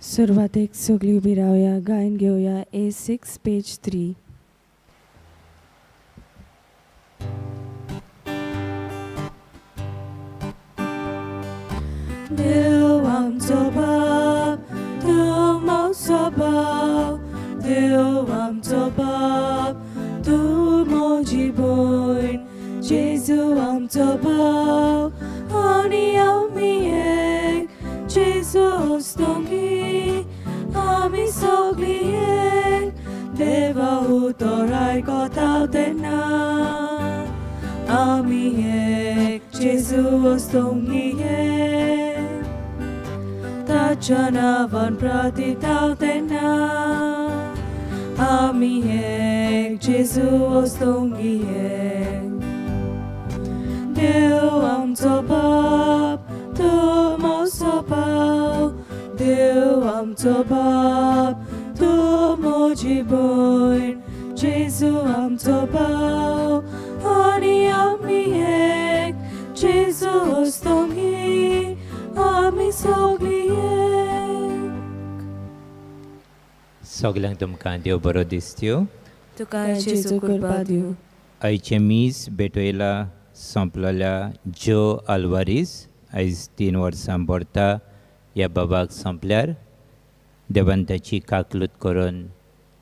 सुरुवातीक सगळी उबी रावया, गायन घेवया A6 पेज 3. देव आमचो बाप, तूं मोगचो भाव. देव आमचो बाप, तूं म्हजी भयण. जेजू आमचो भाव आनी आमी एक. जेजू वस्तोंगी आमी सगळी एक. देवा उतर आयकता तेन्ना आमी एक. जेजू वस्तोंगी एक. ताच्या नांवान प्रार्थीताव तेन्ना आमी एक. जेजू वस्तोंगी एक. देव आमचो बाप, तूं मोगचो भाव. देव आमचो बाप, तूं म्हजी भयण. जेजू आमचो भाव आनी आमी एक. जेजू वस्तोंगी आमी सगळी एक. सगल्यांक तुमकां देव बरो दीस दिवं. तुका जेजू करपा दिवं. आयचे मीस बेटोयला संपलेल्या जो आल्वारीस आयज 3 वर्सां भरता ह्या बाबाक संपल्यार देवान ताची काकलूत करून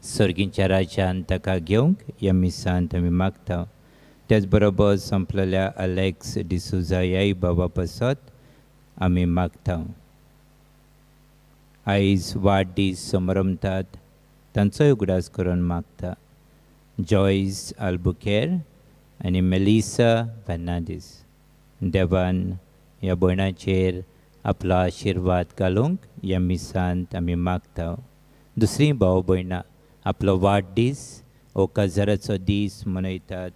सर्गींच्या राज्यान ताका घेवंक ह्या मिसांत आमी मागता. त्याच बरोबर संपलेल्या अलेक्स डिसुजा ह्याय बाबा पासत आमी मागता. आयज वाडदीस समारंभात तांचोय उगडास करून मागता. जॉयस आल्बुकेर आनी मेलिसा फेर्नांडीस देवान ह्या भयणाचेर आपलो आशिर्वाद घालूंक ह्या मिसांत आमी मागता. दुसरी भाव भयणां आपलो वाडदीस हो काजाराचो दीस मनयतात.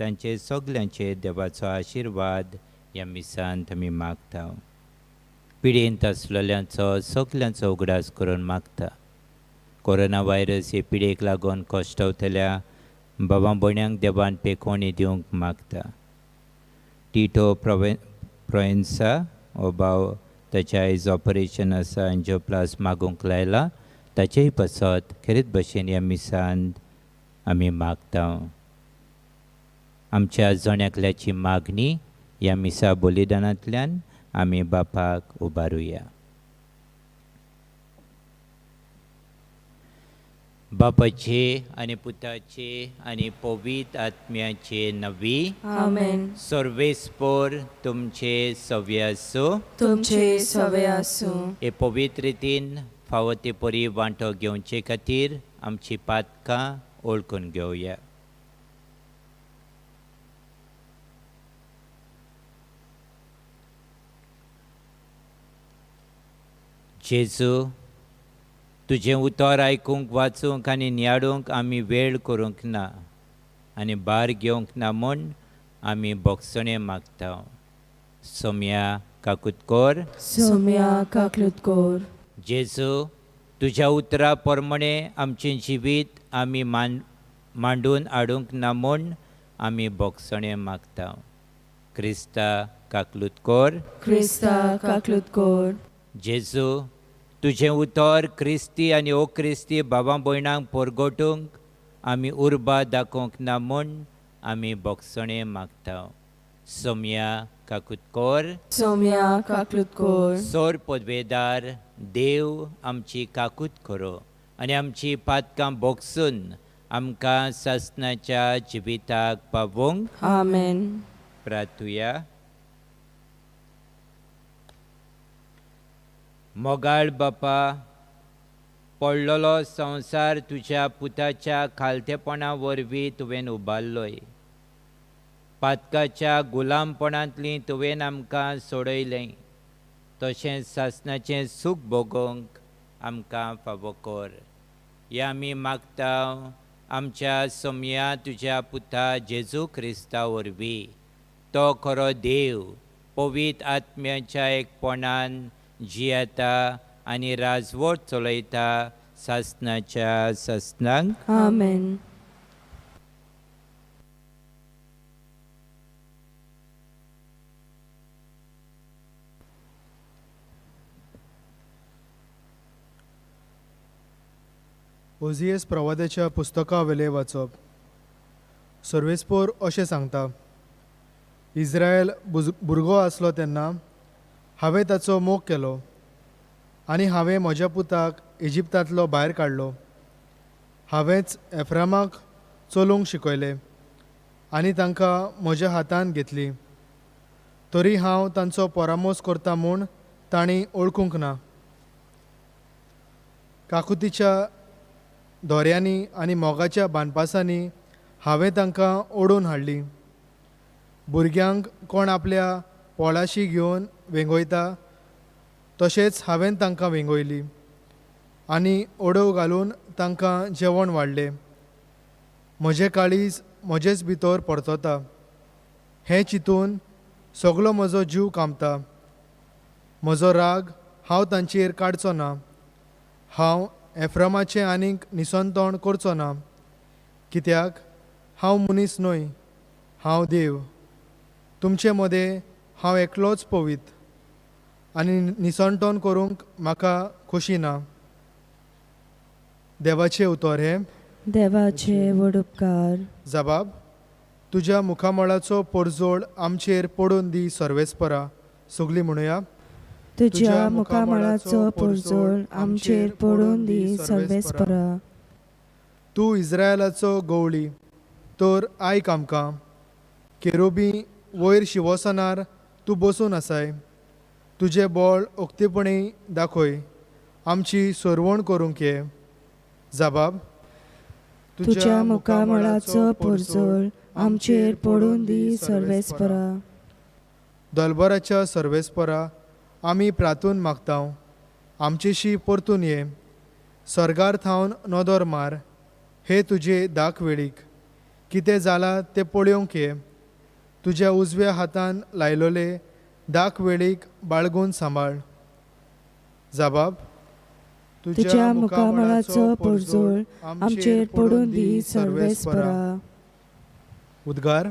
तांचे सगल्यांचेर देवाचो आशिर्वाद ह्या मिसांत आमी मागता. पिडेंत आसलेल्यांचो सगल्यांचो उगडास करून मागता. कोरोना व्हायरस हे पिडेक लागून कश्टवतल्या बाबा भयण्यांक देवान पेखोवणी दिवंक मागता. टिटो प्रोएन्सा हो भाव ताचें आयज ऑपरेशन आसा एंजिओप्लास्ट मागूंक लायला. ताचेय पासत खरेच भशेन ह्या मिसांत आमी मागता. आमच्या जोण्याकल्याची मागणी ह्या मिसा बलिदानांतल्यान आमी बापाक उबारुया. बापाचे आनी पुताचे आनी पवित्र आत्म्याचे नवी. आमेन. सर्वेस्पोर तुमचे सव्य आसूं. तुमचे सवे आसूं. हे पवित्र रितीन फावो ते परी वांटो घेवचे खातीर आमची पातकां ओळखून घेवया. जेजू, तुजें उतर आयकूंक वाचूंक आनी नियाडूंक आमी वेळ करूंक ना आनी भार घेवंक ना म्हूण आमी बोगसणें मागता. सोम्या काकुतकोर. सोम्या काकलुतकोर. जेजू, तुज्या उतरा प्रमाणें आमचें जिवीत आमी मांडून हाडूंक ना म्हूण आमी बोगसणें मागता. क्रिस्ता काकलुतकोर. क्रिस्ता काकलुतकोर. जेजू, तुजें उतर क्रिस्ती आनी ओक्रिस्ती भावां भयणांक परगटूंक आमी उर्बा दाखोवंक ना म्हूण आमी बोगसणें मागता. सोम्या काकुतकोर. सोम्या काकलुतकोर. सोर पदवेदार देव आमची काकूत करो आनी आमची पातकां बोगसून आमकां सासणाच्या जिविताक पावोवंक. आमेन. प्रार्थुया. मोगाळ बापा, पडलेलो संवसार तुज्या पुताच्या खालतेपणा वरवीं तुवें उबारलोय. पातकाच्या गुलामपणांतलीं तुवें आमकां सोडयलें. तशेंच सासणाचें सूख भोगोवंक आमकां फावो कर. हें आमी मागता आमच्या सोम्या तुज्या पुता जेजू क्रिस्ता वरवीं. तो खरो देव पवित्र आत्म्याच्या एकपणान जियेता आनी राजवट चलयता सासणाच्या सासणांक. आमेन. ओजियस प्रवाद्याच्या पुस्तका वेले वाचप. सर्वेस्पोर अशें सांगता, इस्रायल भुरगो आसलो तेन्ना हांवें ताचो मोग केलो आनी हांवें म्हज्या पुताक इजिप्तांतलो भायर काडलो. हांवेंच एफ्रामाक चलूंक शिकयलें आनी तांकां म्हज्या हातान घेतली. तरी हांव तांचो परामोस करता म्हूण तांणी ओळखूंक ना. काकुतीच्या दोऱ्यांनी आनी मोगाच्या बानपासांनी हांवें तांकां ओडून हाडली. भुरग्यांक कोण आपल्या पोळाशी घेवन वेंगोयता तशेंच हांवें तांकां वेंगोयली आनी ओडव घालून तांकां जेवण वाडलें. म्हजें काळीज म्हजेच भितर परतोता. हें चिंतून सगलो म्हजो जीव कामता. म्हजो राग हांव तांचेर काडचो ना. हांव एफ्रामाचें आनीक निसंतोण करचो ना, कित्याक हांव मनीस न्हय, हांव देव. तुमचे मदें हांव एकलोच पवित आनी निसंतोण करूंक म्हाका खोशी ना. देवाचें उतर हें. देवाचे व्हड उपकार. जबाब. तुज्या मुखामळाचो परजोळ आमचेर पडून दी सर्वेस्परा. सगलीं म्हणुया. तुज्या मुखामळाचो परजोळ आमचेर पडून दी सर्वेस्परा. तूं इस्रायलाचो गवळी, तर आयक आमकां. केरुबी वयर शिवसनार तूं बसून आसाय. तुजें बोळ उक्तेपणी दाखय. आमची सरवण करूंक ये. जबाब. तुज्या मुखामळाचो परजोळ आमचेर पडून दी सर्वेस्परा. दलबराच्या सर्वेस्परा, आमी प्रार्थून मागतांव, आमचेशी परतून ये. सर्गार थावन नदर मार. हे तुजे दाख वेळीक कितें जालां तें पळोवंक ये. तुज्या उजव्या हातान लायलोले दाख वेळीक बाळगून सांबाळ. जबाब. तुज्या मुखामळाचो परजोळ आमचेर पडून दी सर्वेस्परा. उद्गार.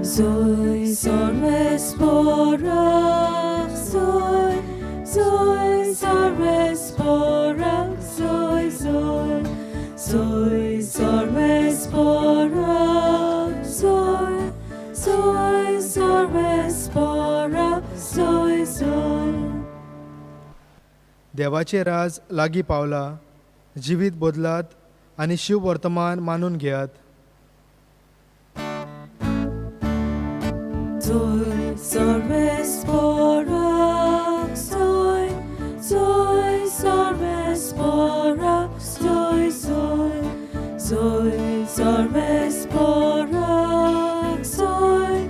Zoe Sarvespora, Zoe, Zoe Sarvespora, Zoe, Zoe, Zoe Sarvespora, Zoe, Zoe Sarvespora, Zoe, Zoe. देवाचे राज लागीं पावला. जिवीत बदलात आनी शिव वर्तमान मानून घेयात. Zoe Sarvespora, Zoe, Zoe Sarvespora, Zoe, Zoe, Zoe Sarvespora, Zoe,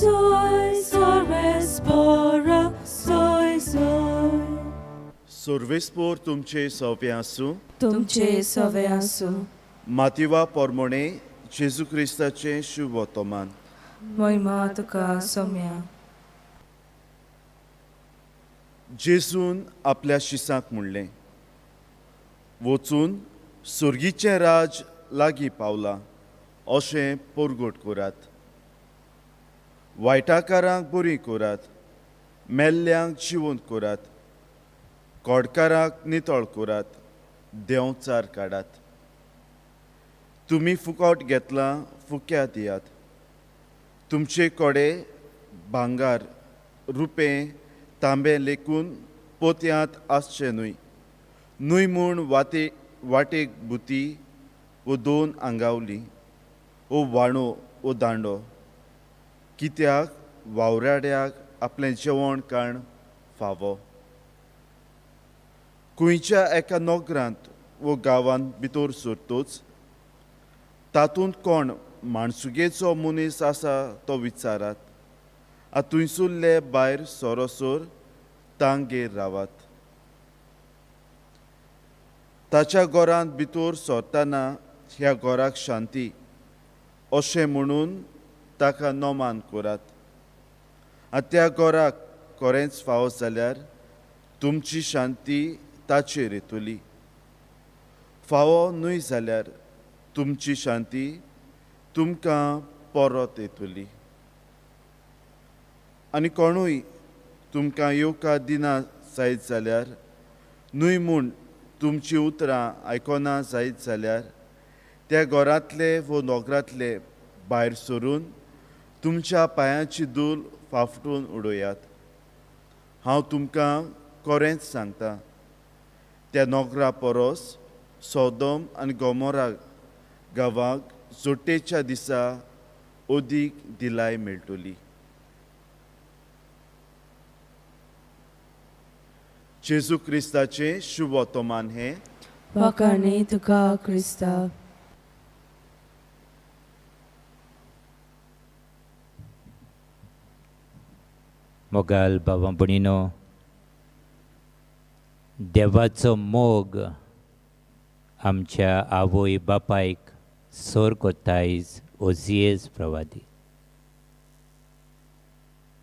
Zoe Sarvespora, Zoe, Zoe. सर्वेस्पोर तुमचे सवे आसूं. तुमचे सवे आसूं. मातिवा पोरमोणे जेजू क्रिस्ताचें शुभ वर्तमान. महिमा तुका सौम्या. जेजून आपल्या शिसांक म्हणलें, वचून सुर्गीचें राज लागीं पावलां अशें परगट करात. वायटाकारांक बरी करात. मेल्ल्यांक जिवंत करात. कोडकारांक नितळ करात. देंवचार काडात. तुमी फुकट घेतलां फुक्या दियात. तुमचे कोडे भांगार, रुपें, तांबें लेकून पोतयांत आसचें न्हय. न्हय म्हूण वाटेक बुती वो 2 आंगावली, वो वाणो वो दांडो. कित्याक वावराड्याक आपलें जेवण खाण फावो. खंयच्या एका नोकरांत वो गांवांत भितर सरतोच तातूंत कोण माणसुगेचो मनीस आसा तो विचारात. थंयसुल्ले भायर सोरोसोर तांगेर रावात. ताच्या घरांत भितर सरतना ह्या घराक शांती अशें म्हणून ताका नोमान करात. त्या घराक खरेंच फावो जाल्यार तुमची शांती ताचेर येतली. फावो न्हय जाल्यार तुमची शांती तुमकां परत येतली. आनी कोणूय तुमकां येवका दिना जायत जाल्यार, न्हय म्हूण तुमचीं उतरां आयकोना जायत जाल्यार, त्या घरांतले वो नोकरांतले भायर सरून तुमच्या पांयांची धूल फाफटून उडोयात. हांव तुमकां खरेंच सांगतां, त्या नोकरा परस सोदोम आनी गोमोरा गांवांक जोड्डेच्या दिसा ओदीक दिलाय मेळटली. जेजू क्रिस्ताचें शुभ वर्तमान हें वाखाणे तुका क्रिस्ता. मोगाल भावां भयणीनो, देवाचो मोग आमच्या आवय बापायक सोर कोत्ता आयज ओजियेज प्रवादी.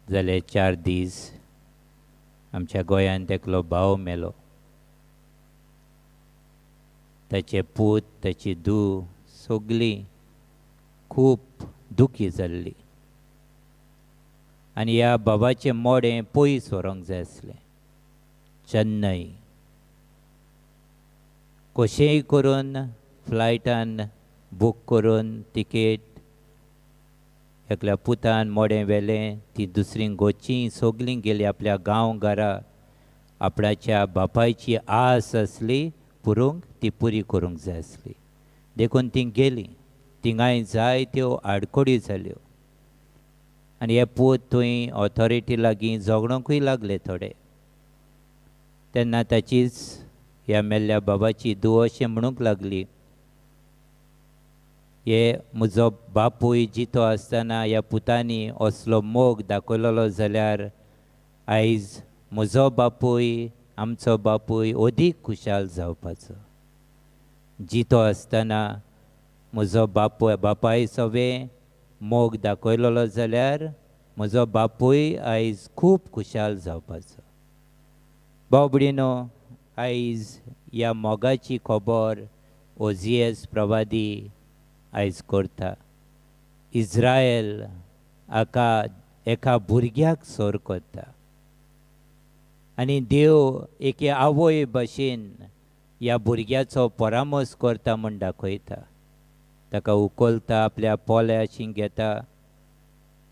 जाले 4 दीस आमच्या गोंयांत एकलो भाव मेलो. ताचे पूत, ताची धूव सगळीं खूब दुखी जाल्लीं. आनी ह्या बाबाचें मोडें पयस व्हरोंक जाय आसलें, चेन्नई. कशेंय करून फ्लायटान बूक करून तिकेट एकल्या पुतान मोडें व्हेलें. ती दुसरीं गोंयचीं सगळीं गेलीं आपल्या गांव घरा. आपणाच्या बापायची आस आसली पुरूंक, ती पुरी करूंक जाय आसली. देखून तीं गेलीं. थिंगाय जायत्यो आडखडी जाल्यो. आनी हे पूत थंय ऑथॉरिटी लागीं झगडोंकूय लागले थोडे. तेन्ना ताचीच ह्या मेल्ल्या बाबाची धूव अशें म्हणूंक लागली, हे म्हजो बापूय जितो आसतना ह्या पुतांनी असलो मोग दाखयलोलो जाल्यार आयज म्हजो बापूय, आमचो बापूय अदीक खुशाल जावपाचो. जितो आसतना म्हजो बापाय सवें मोग दाखयलोलो जाल्यार म्हजो बापूय आयज खूब खुशाल जावपाचो. भाव भयणीनो, आयज ह्या मोगाची खबर ओजियेज प्रवादी आयज करता. इज्रायल एका भुरग्याक सोर कोत्ता. आनी देव एके आवय भाशेन ह्या भुरग्याचो परामोस करता म्हूण दाखयता. ताका उखलता, आपल्या पोल्याशीं घेता,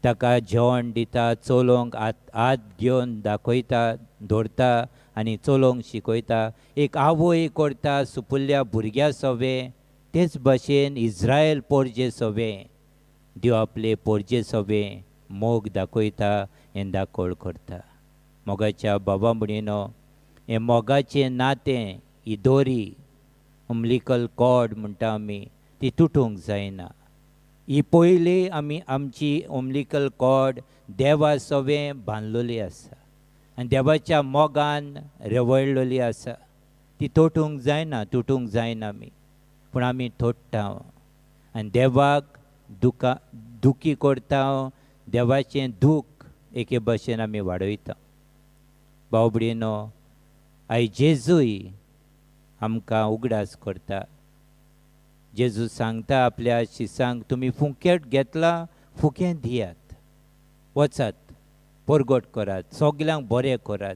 ताका जेवण दिता, चलोवंक हात घेवन दाखयता, धरता आनी चलोवंक शिकयता. एक आवय करता सुपुल्ल्या भुरग्या सवें, तेच भाशेन इज्रायल पोरजे सवें देव आपले पोरजे सवें मोग दाखयता, हें दाखोळ करता. मोगाच्या बाबा भयणीनो, हें मोगाचें नातें, ही दोरी, उमलिकल कॉर्ड म्हणटा आमी, ती तुटूंक जायना. ही पयली आमी आमची उमलिकल कॉर्ड देवा सवें बांदलेली आसा आनी देवाच्या मोगान रेवळ्ळेली आसा. ती तुटूंक जायना आमी, पूण आमी तोडटा आनी देवाक दुखी करता. देवाचें दूख एके भाशेन आमी वाडयता. भाव भयणीनो, आयज जेजूय आमकां उगडास करता. जेजू सांगता आपल्या शिसांक, तुमी फुकेट घेतला, फुकें दियात. वचात, परगट करात, सगल्यांक बरें करात.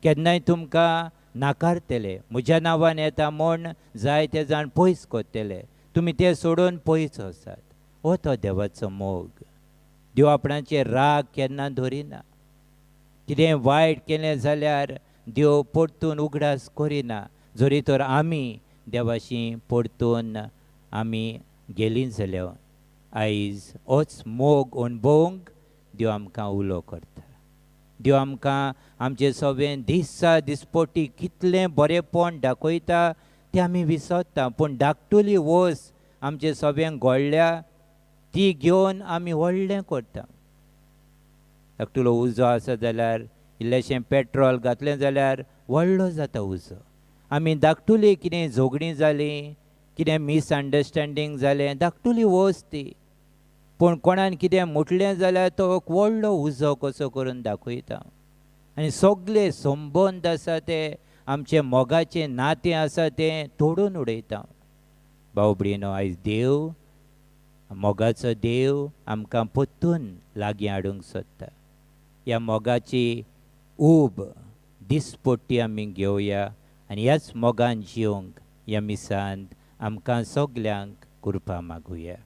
केन्नाय तुमकां नाकारतले, म्हज्या नांवान येता म्हूण जायते जाण पयस करतले, तुमी ते सोडून पयस वचात. हो तो देवाचो मोग. देव आपणाचेर राग केन्ना धरिना. कितें वायट केलें जाल्यार देव परतून उगडास करिना. जरी तर आमी देवाशी परतून आमी गेलीं जाल्यार आयज होच मोग अणभवूंक देव आमकां उलो करता. देव आमकां आमचे सवें दिसा दिसपटी कितलें बरेंपण दाखयता तें आमी विसरता. पूण धाकटुली वोस आमचे सवें घोडल्या, ती घेवन आमी व्हडलें करता. धाकटुलो उजो आसा जाल्यार इल्लेशें पेट्रोल घातलें जाल्यार व्हडलो जाता उजो. आमी धाकटुली कितें झगडीं जालीं, कितें मिसअंडरस्टँडींग जालें, धाकटुली वोस ती, पूण कोणान कितें मुटलें जाल्यार तो व्हडलो उजो कसो करून दाखयता. आनी सगळे संबंद आसा ते, आमचें मोगाचें नातें आसा तें तोडून उडयता. भाव भयणीनो, आयज देव, मोगाचो देव आमकां परतून लागीं हाडूंक सोदता. ह्या मोगाची ऊब दिसपोटी आमी घेवया आनी ह्याच मोगान जिवंक ह्या मिसांत आमकां सगल्यांक कृपा मागुया.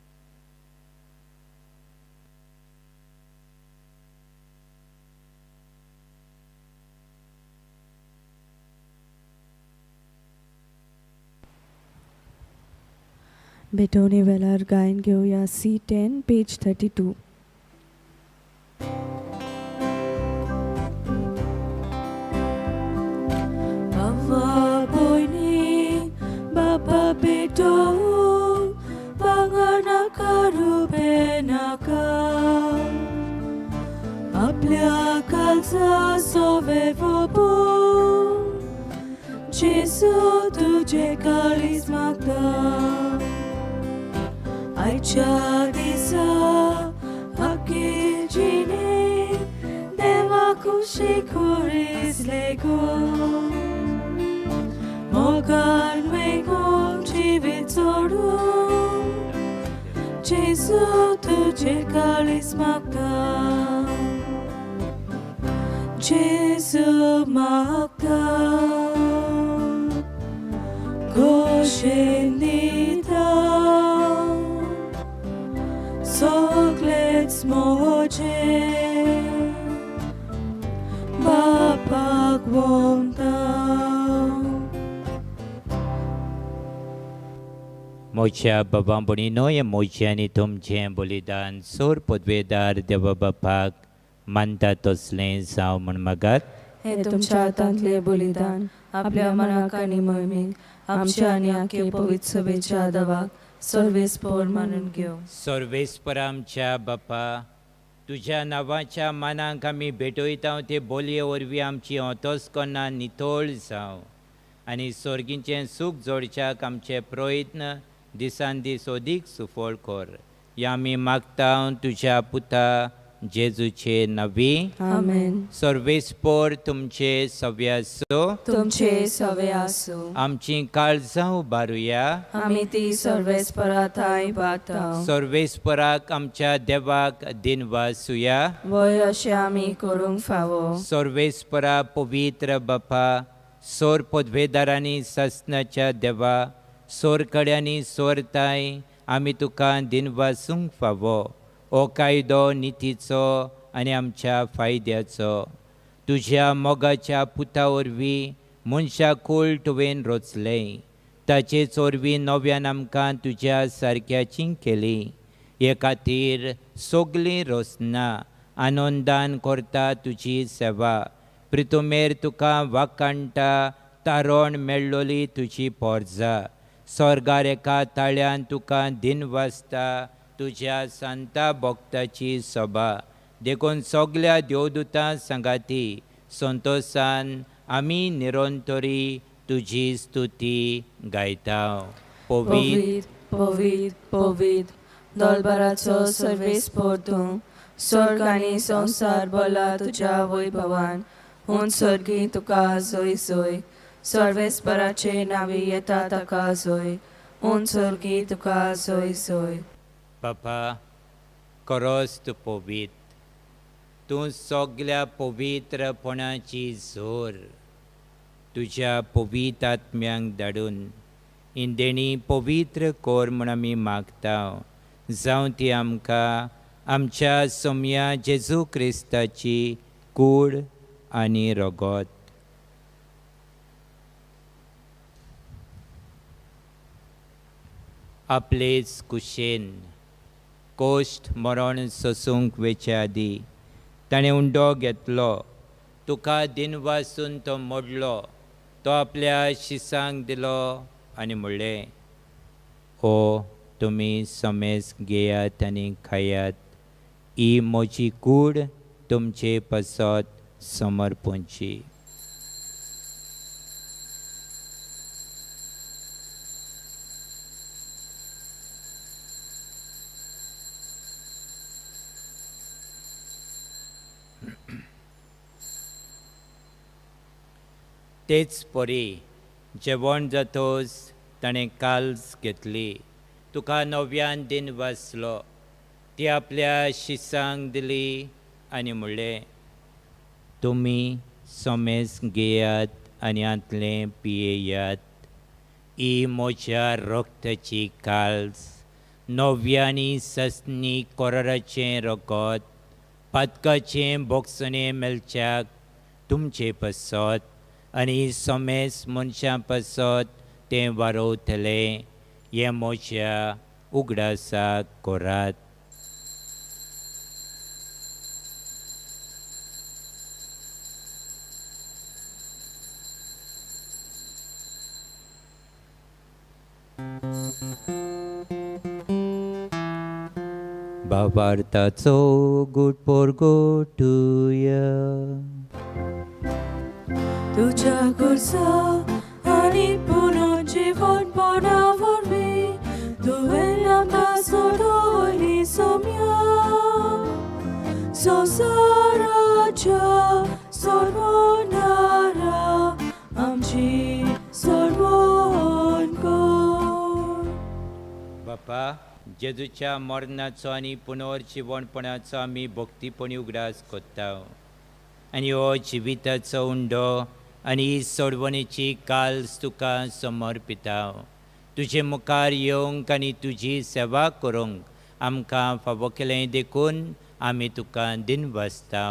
बेटोनी वेलार गायन घेऊया C10 page 32. Bapa boyni, Bapa beto, Panganaka rubenaka, Aplia kalza sovevobo, Jesu tuje kalis magda, Aicha disa, Akijine, Deva kushi kuris lego. Mogan wegom jivit sorum, Jesu tuje kalis magda, Jesu magda, Goshenita, Soglets moje, Bapak wonta. मोच्या बाबा बणीनो हे मोच्यानी तुमचें बलिदान सोर पदवेदार देवा बापाक मानता तसलें जावं म्हण मागात. हे तुमच्या हातांतले बलिदान आपल्या मनाक आनी मोहिमेक आमच्या आनी आखे पवित्र सभेच्या दवाक सर्वेस्पोर मानून घेव. सर्वेस्परा आमच्या बापा, तुज्या नांवाच्या मानाक आमी भेटयता ते बोलये वरवीं आमची ओतोसकोना नितोळ जावं आनी सर्गीचें सूख जोडच्याक आमचे प्रयत्न दिसान दीस अदीक सुफळ कर. या आमी मागता तुज्या पुता जेजूचे नवी. आमेन. सर्वेस्पोर तुमचे सव्य आसूं. तुमचे सवे आसूं. आमची काळजां उबारुया. आमी ती सर्वेस्पराताय पाता. सर्वेस्पराक आमच्या देवाक दिनवासुया. वय अशें आमी करूंक फावो. सर्वेस्परा पवित्र बापा, सोर पदवेदारांनी सस्नाच्या देवा, सोर कड्यांनी सोरताय आमी तुका दिनवासूंक फावो. ओ कायदो नितीचो आनी आमच्या फायद्याचो. तुज्या मोगाच्या पुता वरवीं मनशा कूळ तुवें रचलें. ताचेच वरवीं नव्यान आमकां तुज्या सारक्याची केली. हे खातीर सगलीं रोसना आनंदान करता तुजी सेवा. प्रितुमेर तुका वाकाणटा तारण मेळ्ळोली तुजी पोरजा. स्वर्गार एका ताळ्यान तुका दिनवासता तुज्या सांता भक्ताची सभा. देखून सगल्या देवदूतां सांगाती संतोशान आमी निरंतरी तुजी स्तुती गायता. पवित्र पवित्र पवित्र दोलबाराचो सर्वेस्पोर तूं. स्वर्ग आनी संसार भला तुज्या वैभवान. हुन सर्गी तुका जोय जोय. सर्वेस्पराचे नावी येता ताका जोय. हुन सर्गी तुका जोय जोय. बापा, खरोच तूं पवित्र. तूं सगल्या पवित्रपणाची झोर तुज्या पवित्र आत्म्यांक धाडून इंदेणी पवित्र कोर म्हूण आमी मागता. जावं ती आमकां आमच्या सोम्या जेजू क्रिस्ताची कूड आनी रगत. आपलेच कुशेन कोश्ट मरण सोसूंक वेचे आदी ताणें उंडो घेतलो. तुका दिनवासून तो मोडलो. तो आपल्या शिसांक दिलो आनी म्हणलें, ओ तुमी समेज घेयात आनी खायात. ही म्हजी कूड तुमचे पासत समर्पणची. तेच परी जेवण जातोच ताणें काल्स घेतली. तुका नव्यान दिन वाचलो. ती आपल्या शिसांक दिली आनी म्हणलें, तुमी सोमेस घेयात आनी आंतलें पियेयात. ही म्हज्या रोगताची काल्स, नव्यानी ससनी कोराराचें रगत, पातकाचें बोगसणें मेलच्याक तुमचे पासत आनी सोमेस मनशां पासत तें वारोवतलें. हें म्हज्या उगडासाक कोरात. भावार्थाचो गूट पोरगोटुया. तुझ्या कुर्सा आणि पुनर्जीवन पोटावरवी तुवें आमकां सोडून सोम्या संवसाराच्या सोडवणारा आमची सोडवण कर. बापा, जेजूच्या मरणाचो आनी पुनर्जीवणपणाचो आमी भक्तीपणी उगडास कोत्ता आनी हो जिविताचो उंडो आनी सोडवणेची काल्स तुका समर्पिता. तुजे मुखार येवंक आनी तुजी सेवा करूंक आमकां फावो केलें देखून आमी तुका दिनवासता.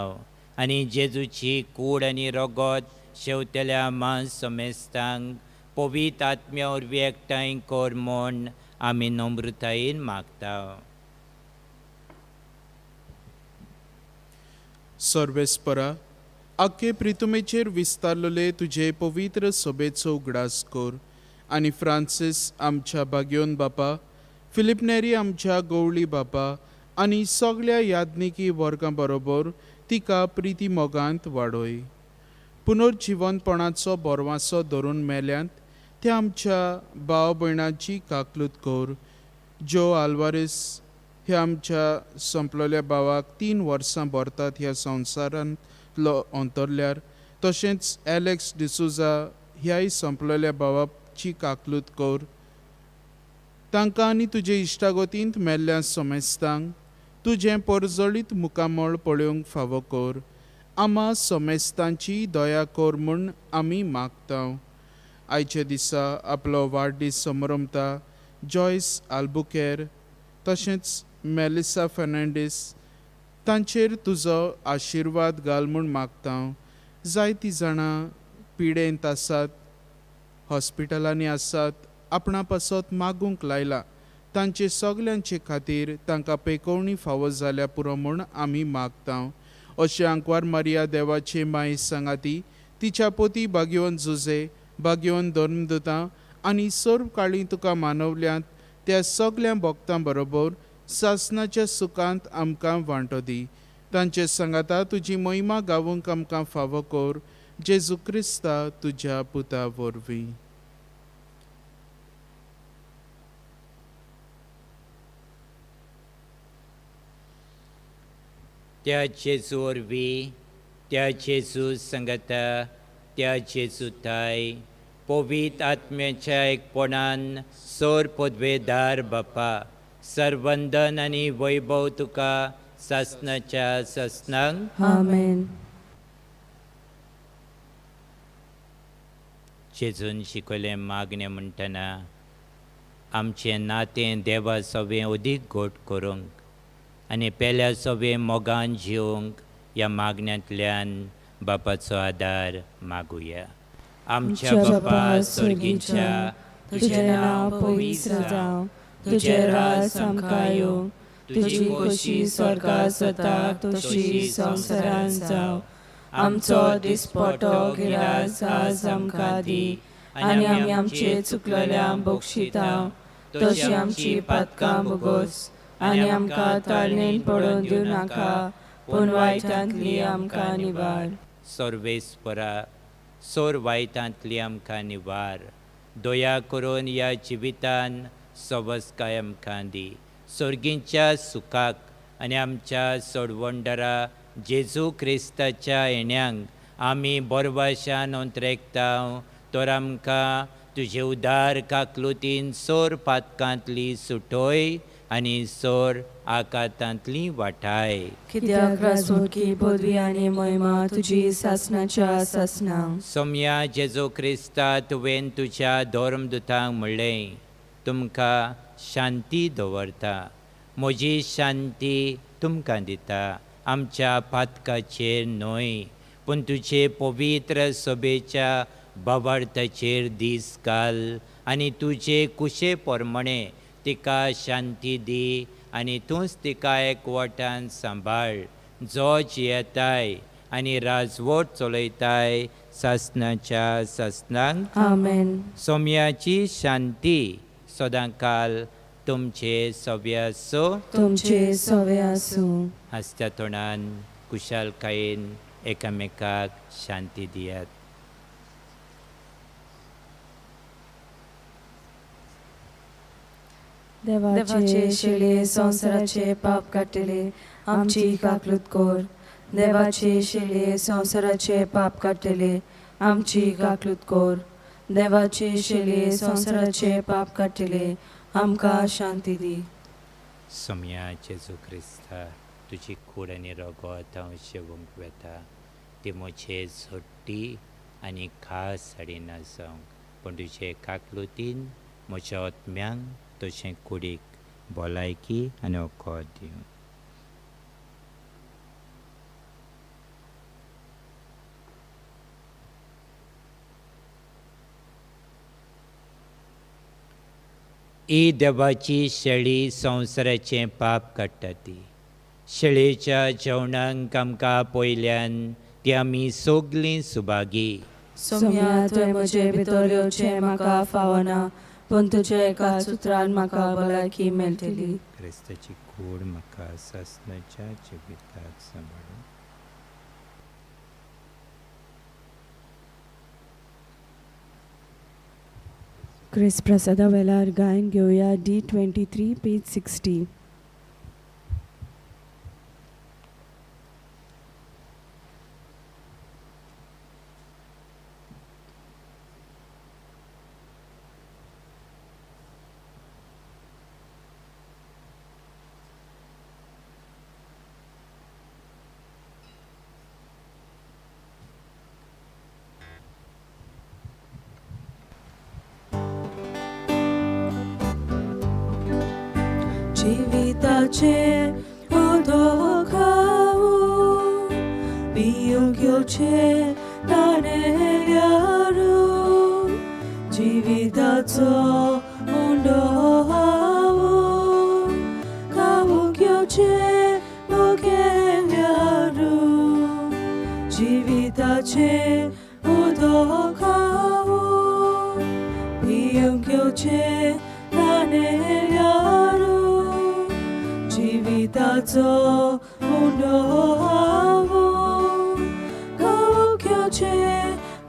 आनी जेजूची कूड आनी रगत शेवतेल्या मांस समेस्तांक पवित्र आत्म्या वरवीं एकठांय कर म्हूण आमी नम्रतायेन मागता. सर्वेस्परा, आख्खे प्रितुमेचेर विस्तारलेले तुजे पवित्र सभेचो उगडास कर आनी फ्रांसीस आमच्या बागयोन बापा, फिलिप नेरी आमच्या गवळी बापा आनी सगळ्या याज्ञिकी वर्गां बरोबर तिका प्रिती मोगांत वाडय. पुनर्जीवनपणाचो बोरवांसो धरून मेल्यांत त्या आमच्या भाव भयणांची काकलूत कर. जो आल्वारेस ह्या आमच्या संपलेल्या भावाक 3 वर्सां भरतात ह्या संवसारांतलो अंतरल्यार, तशेंच एलेक्स डिसुजा ह्याय संपलेल्या भावाची काकलूत कर. तांकां आनी तुजे इश्टागतींत मेल्ल्या समेस्तांक तुजें परजळीत मुखामळ पळोवंक फावो कर. आमा समेस्तांची दया कर म्हूण आमी मागता. आयच्या दिसा आपलो वाडदीस समरमता जॉयस आल्बुकेर तशेंच मेलिसा फेर्नांडीस तांचेर तुजो आशिर्वाद घाल म्हूण मागता. जायतीं जाणां पिडेंत आसात, हॉस्पिटलांनी आसात, आपणा पासत मागूंक लायला. तांचे सगल्यांचे खातीर तांकां पेकोवणी फावो जाल्या पुरो म्हूण आमी मागता. अशें आंकवार मारिया देवाचे माय सांगाती, तिच्या पोती बागयोन जुजे, बागयोन धर्मदूतां आनी सर्व काळी तुका मानवल्यांत त्या सगळ्या भक्तां बरोबर सासणाच्या सुखांत आमकां वांटो दी. तांचे सांगाता तुजी महिमा गावूंक आमकां फावो कर. जेजू क्रिस्ता तुज्या पुता वरवीं. त्या जेजू वरवीं, त्या जेजू संगता, त्या जेजू थाय, पवित्र आत्म्याच्या एकपणान सोर पदवेदार बापा, सर्वंदन आनी वैभव तुका सासणाच्या सासणांक. आमेन. जेजून शिकयलें मागणें म्हणटना आमचें नातें देवा सवें अदीक घोट करूंक आनी पेल्या सवें मोगान जिवंक ह्या मागण्यांतल्यान बापाचो आदार मागुया. आमच्या बापा स्वर्गीच्या, तुझें नांव पवित्र जावं, तुजें राज आमकां येवं, तुजी खोशी स्वर्गांत जाता तशी संवसारांत जावं. आमचो दिसपटो गिरास आज आमकां दी आनी आमी आमचे चुकलेल्यांक बक्षिता तशी आमची पातकां भोगोस आनी आमकां ताळणेन पडोवन दिवं नाका, पूण वायटांतली आमकां निवार. सर्वेस्परा, सोर वायटांतली आमकां निवार. दया करून ह्या जिवितान सवस्काय आमकां दी. सर्गींच्या सुखाक आनी आमच्या सोडवणदारा जेजू क्रिस्ताच्या येण्यांक आमी बरवाशान अंतरेकता. तर आमकां तुजे उदार काकलुतीन सोर पातकांतली सुटोय आनी सोर आकांतांतली वाटाय. कित्याक राजवटकी पदवी आनी महिमा तुजी सासनाच्या सासनांक. सोम्या जेजो क्रिस्ता तुवें तुज्या धोर्मदुतांक म्हणलें, तुमकां शांती दवरता, म्हजी शांती तुमकां दिता. आमच्या पातकाचेर न्हय, पूण तुजे पवित्र सभेच्या बाबार्थाचेर दीस घाल आनी तुजे कुशे प्रमाणे तिका शांती दी आनी तूंच तिका एकवटान सांबाळ, जो जियेताय आनी राजवट चलयताय सासनाच्या सासनांक. आमेन. सोम्याची शांती सदांकाल तुमचे सव्या आसूं. तुमचे सवे आसूं. हसत्या तोंडान कुशालकायेन एकामेकाक शांती दियात. देवाचे शिळे संसाराचे पाप काडटले आमची काकलूत कोर. देवाचे शिळे संसाराचे पाप काडटले आमची काकलूत कोर. देवाचे शिळे संसाराचे पाप काडटले आमकां शांती दी. सोम्या जेजू क्रिस्ता, तुजी कूड आनी रगत हांव शेवूंक वेता. ती म्हजे झोट्टी आनी खास हाडिना जावंक, पूण तुजे काकलुतीन म्हज्या आत्म्यांक तशें कुडीक भलायकी आनी वखद दिवं. ही देवाची शेळी संवसाराचें पाप काडटा ती. शेळयेच्या जेवणाक आमकां पयल्यान ती आमी सगलीं सुभागी. सोम्या तुवें म्हजे भितर येवचें म्हाका फावना, पूण तुज्या एका सुत्रान म्हाका भलायकी मेळटली. क्रिस्ताची कूड म्हाका सासनाच्या जिविताक सांबाळून. क्रिस प्रसादा वेल्यार गायन घेवया D23 पेज 60. जिविताचे उदक खाऊ पियूंक येवचे ताणेल्यारू. जिविताचो उंडो हावू खावूंक येवचे मुगेल्यारू. जिविताचे उदक खाऊ पियूंक येवचे ताणेल्यारू. जिविताचो उंडो हावू खावूंक येवचे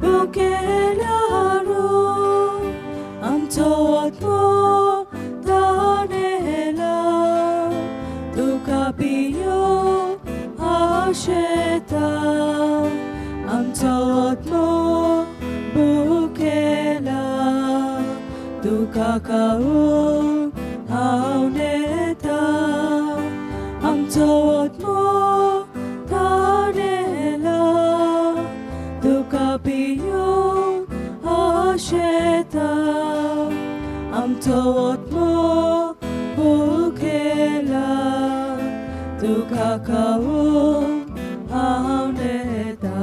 मुगेल्यारू. आमचो आत्मो ताणेला तुका पियूंक आशेता. आमचो आत्मो भुकेला तुका खावूंक हांव नेता. आमचो आत्मो ताणेला तुका पियूंक आशेता. आमचो आत्मो भुकेला तुका खावूंक हांव नेता.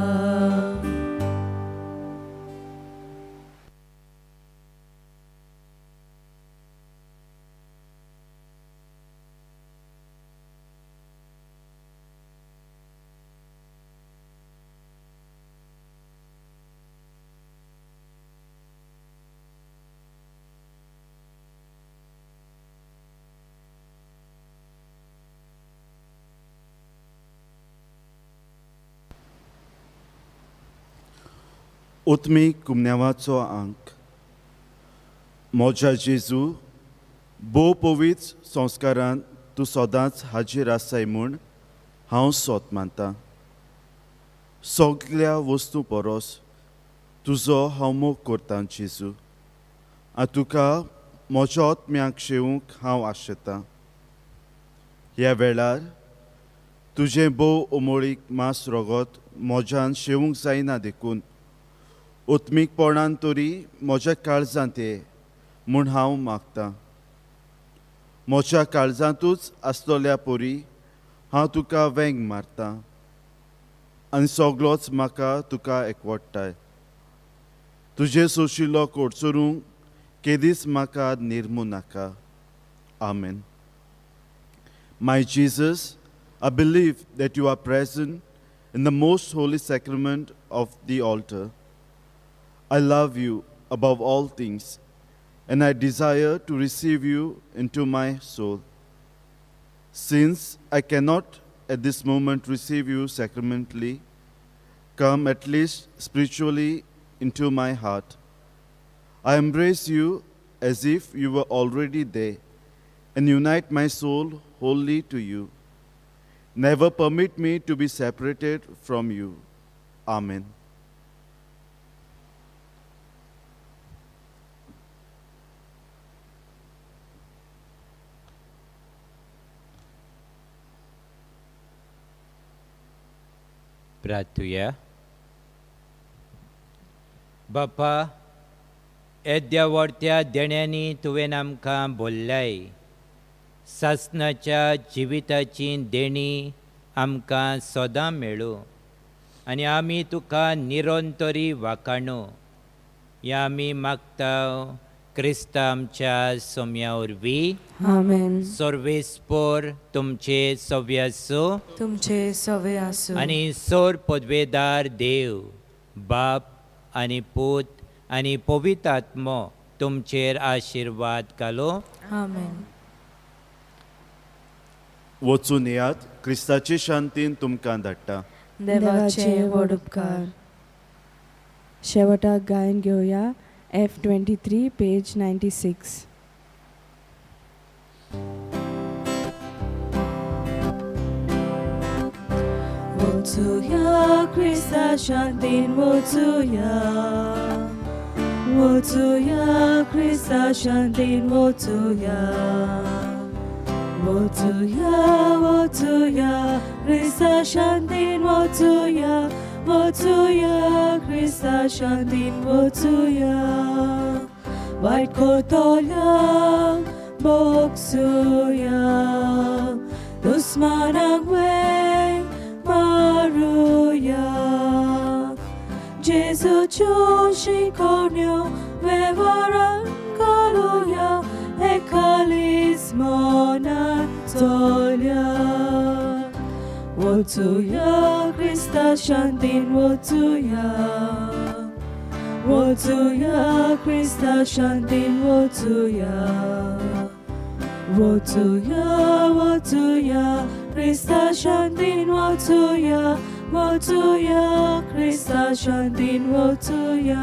उत्मी कुमन्यावाचो अंक. मोज्या जेजू, भोव पवित्र संस्कारान तूं सदांच हाजीर आसाय म्हूण हांव सोत मानतां. सगल्या वस्तू परस तुजो हांव मोग करतां जेजू. आनी तुका म्हज्या आत्म्याक शेवूंक हांव आशेतां. ह्या वेळार तुजें बोव ओमोळीक मांस रोगोत मोज्यान शेवूंक जायना देखून ओत्मीकपणान तरी म्हज्या काळजांत ये म्हूण हांव मागतां. म्हज्या काळजांतूच आसलोल्या पोरी हांव तुका वेंग मारतां आनी सगळोच म्हाका तुका एकवटाय. तुजे सोशिल्लो कोडचोरूंक केदीस म्हाका निर्मू नाका. Amen. My Jesus, I believe that you are present in the most holy sacrament of the altar. I love you above all things, and I desire to receive you into my soul. Since I cannot at this moment receive you sacramentally, come at least spiritually into my heart. I embrace you as if you were already there, and unite my soul wholly to you. Never permit me to be separated from you. Amen. प्रार्थूया. बापा, येद्या व्हडत्या देण्यांनी तुवें आमकां भरल्याय. सासणाच्या जिविताची देणी आमकां सदां मेळूं आनी आमी तुका निरंतरी वाखाणू. हें आमी मागता क्रिस्ता आमच्या सोम्या वरवीं. आमेन. सर्वेस्पोर तुमचे सव्य आसूं तुमचे सवे आसूं आनी सोर पदवेदार देव बाप आनी पूत आनी पवित्र आत्मो तुमचेर आशिर्वाद घालो. आमेन. वचून येयात, क्रिस्ताची शांतीन तुमकां धाडटा. देवाचे व्हड उपकार. शेवटाक गायन घेवया F23 पेज 96. वचूया क्रिस्ता शांतीन वचूया. वचूया क्रिस्ता शांतीन वचूया. वचूया वचूया क्रिस्ता शांतीन वचूया. वचूया क्रिस्ता शांतीन वचूया. वायट करतल्यांक बोगसूया. दुस्मानाक वेंग मारुया. जेजूच्यो शिकवण्यो वेव्हारांत घालुया. एकालीच मनांत चलया. वचूया क्रिस्ता शांतीन वचूया. वचूया क्रिस्ता शांतीन वचूया. वचूया वचूया क्रिस्ता शांतीन वचूया. वचूया क्रिस्ता शांतीन वचूया.